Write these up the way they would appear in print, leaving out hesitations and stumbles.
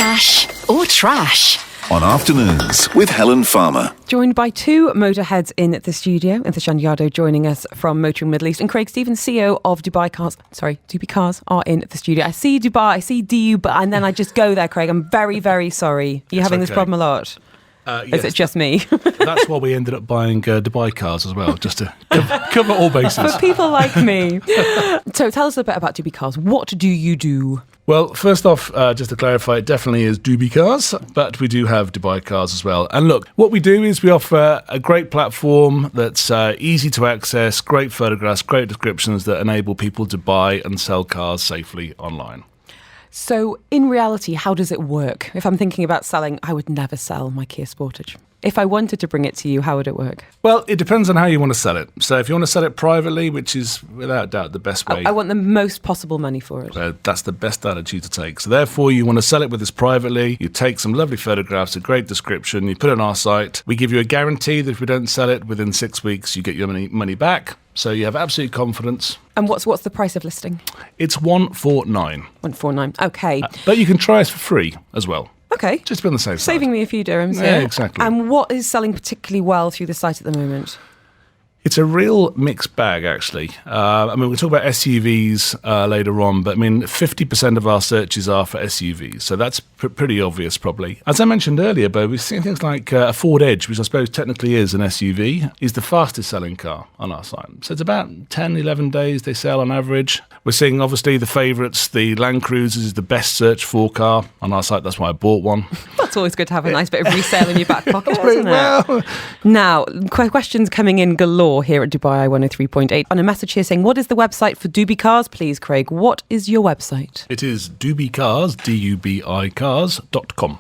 Cash or trash? On Afternoons with Helen Farmer. Joined by two motorheads in the studio. Inthashan Yadav joining us from Motoring Middle East, and Craig Stevens, CEO of Dubicars are in the studio. I see Dubai, I see DU, and then I just go there, Craig. I'm very, very sorry. Are you having this problem a lot? Yes, Is it just me? That's why we ended up buying Dubai cars as well, just to cover all bases. For people like me. So tell us a bit about Dubicars. What do you do? Well, first off, just to clarify, it definitely is Dubicars, but we do have Dubai cars as well. And look, what we do is we offer a great platform that's easy to access, great photographs, great descriptions that enable people to buy and sell cars safely online. So in reality, how does it work? If I'm thinking about selling, I would never sell my Kia Sportage. If I wanted to bring it to you, how would it work? Well, it depends on how you want to sell it. So if you want to sell it privately, which is without doubt the best way. I want the most possible money for it. That's the best attitude to take. So therefore, you want to sell it with us privately. You take some lovely photographs, a great description. You put it on our site. We give you a guarantee that if we don't sell it within 6 weeks, you get your money back. So you have absolute confidence. And what's the price of listing? It's 149. 149. Okay. But you can try us for free as well. Okay. Just to be on the safe side. Saving me a few dirhams. Yeah, exactly. And what is selling particularly well through the site at the moment? It's a real mixed bag, actually. We'll talk about SUVs later on, but 50% of our searches are for SUVs, so that's pretty obvious, probably. As I mentioned earlier, Bo, we've seen things like a Ford Edge, which I suppose technically is an SUV, is the fastest selling car on our site. So it's about 10, 11 days they sell on average. We're seeing, obviously, the favourites. The Land Cruiser is the best search for car on our site. That's why I bought one. That's always good to have a nice bit of resale in your back pocket, isn't it? Well. Now, questions coming in galore here at Dubai 103.8. On a message here saying, what is the website for Dubicars, please, Craig? What is your website? It is Dubicars, DUBIcars.com.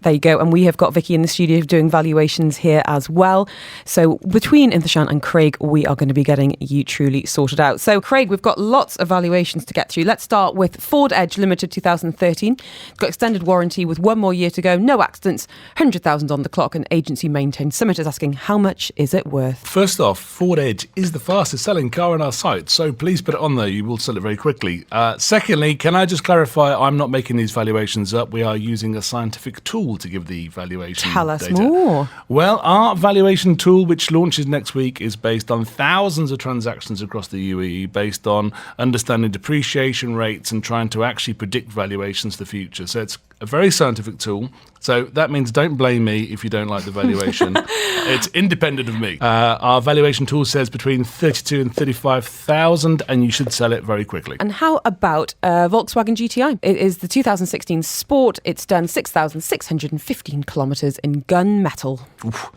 There you go. And we have got Vicky in the studio doing valuations here as well. So between Inthashan and Craig, we are going to be getting you truly sorted out. So Craig, we've got lots of valuations to get through. Let's start with Ford Edge Limited 2013. It's got extended warranty with 1 more year to go. No accidents, 100,000 on the clock, and agency maintained. Summit is asking, how much is it worth? First off, Ford Edge is the fastest selling car on our site, so please put it on there. You will sell it very quickly. Secondly, can I just clarify, I'm not making these valuations up. We are using a scientific tool to give the valuation Tell us data. more. Well, our valuation tool, which launches next week, is based on thousands of transactions across the UAE, based on understanding depreciation rates and trying to actually predict valuations for the future. So it's a very scientific tool. So that means don't blame me if you don't like the valuation. It's independent of me. Our valuation tool says between 32 and 35,000, and you should sell it very quickly. And how about Volkswagen GTI? It is the 2016 Sport. It's done 6,615 kilometres in gunmetal. Oof.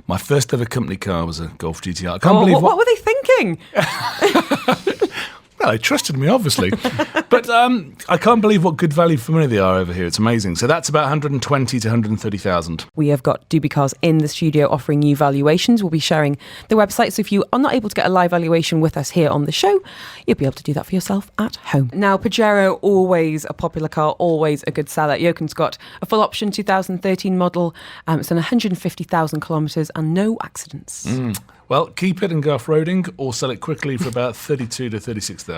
My first ever company car was a Golf GTI. I can't believe what were they thinking? Well, they trusted me, obviously. But I can't believe what good value for money they are over here. It's amazing. So that's about 120 to 130,000. We have got Dubicars in the studio offering you valuations. We'll be sharing the website. So if you are not able to get a live valuation with us here on the show, you'll be able to do that for yourself at home. Now, Pajero, always a popular car, always a good seller. Joken's got a full option 2013 model. It's done 150,000 kilometres and no accidents. Well, keep it and go off-roading or sell it quickly for about 32 to 36,000.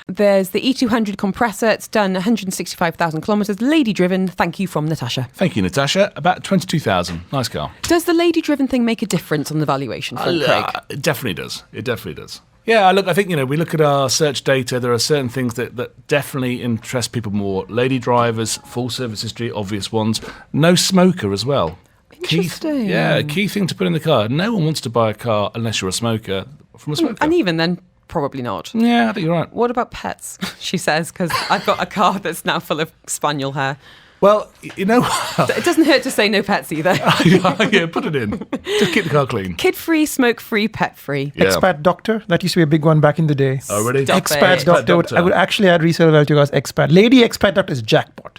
There's the E200 compressor. It's done 165,000 kilometres. Lady-driven. Thank you from Natasha. Thank you, Natasha. About 22,000. Nice car. Does the lady-driven thing make a difference on the valuation for Craig? It definitely does. It definitely does. Yeah, look, I think, we look at our search data. There are certain things that definitely interest people more. Lady drivers, full service history, obvious ones. No smoker as well. Interesting. Key thing to put in the car. No one wants to buy a car unless you're a smoker from a smoker. And even then, probably not. Yeah, I think you're right. What about pets? She says, because I've got a car that's now full of spaniel hair. Well, It doesn't hurt to say no pets either. Yeah, put it in. Just keep the car clean. Kid-free, smoke-free, pet-free. Yeah. Expat doctor. That used to be a big one back in the day. Oh, really? Stop Expat it. doctor. I would actually add resale value to expat. Lady expat doctor is jackpot.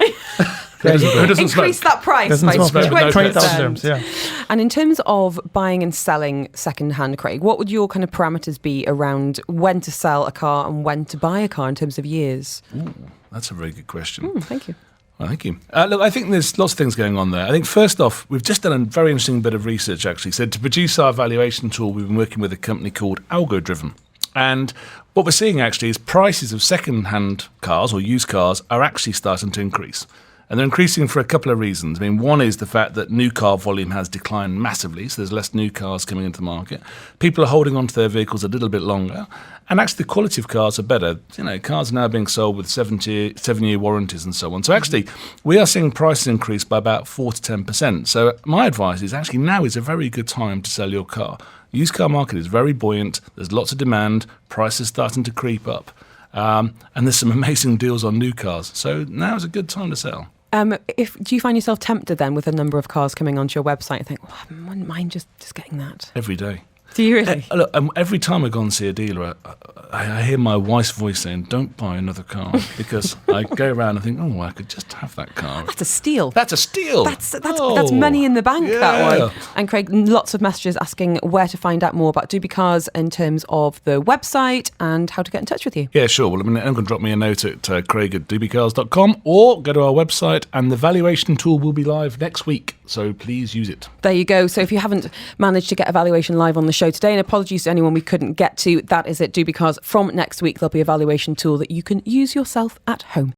Who doesn't Increase smoke? that price Doesn't by smoke. No pets. 20,000 dirhams, yeah. And in terms of buying and selling second-hand, Craig, what would your kind of parameters be around when to sell a car and when to buy a car in terms of years? Ooh, that's a very good question. Thank you. Well, thank you. Look, I think there's lots of things going on there. I think first off, we've just done a very interesting bit of research, actually. So to produce our valuation tool, we've been working with a company called Algo-Driven. And what we're seeing actually is prices of second-hand cars or used cars are actually starting to increase. And they're increasing for a couple of reasons. I mean, one is the fact that new car volume has declined massively, so there's less new cars coming into the market. People are holding on to their vehicles a little bit longer. And actually, the quality of cars are better. Cars are now being sold with 7-year warranties and so on. So actually, we are seeing prices increase by about 4 to 10%. So my advice is actually now is a very good time to sell your car. The used car market is very buoyant. There's lots of demand. Prices starting to creep up. And there's some amazing deals on new cars. So now is a good time to sell. Do you find yourself tempted then with a number of cars coming onto your website and think, I wouldn't mind just getting that? Every day. Do you really? Look, every time I go and see a dealer, I hear my wife's voice saying, don't buy another car. Because I go around and think, I could just have that car. That's a steal. That's a steal. That's money in the bank, that one. And Craig, lots of messages asking where to find out more about Dubicars in terms of the website and how to get in touch with you. Yeah, sure. Well, anyone can drop me a note at craig@dubicars.com or go to our website, and the valuation tool will be live next week. So please use it. There you go. So if you haven't managed to get a valuation live on the show today, and apologies to anyone we couldn't get to, that is it. Dubicars, from next week, there'll be a valuation tool that you can use yourself at home.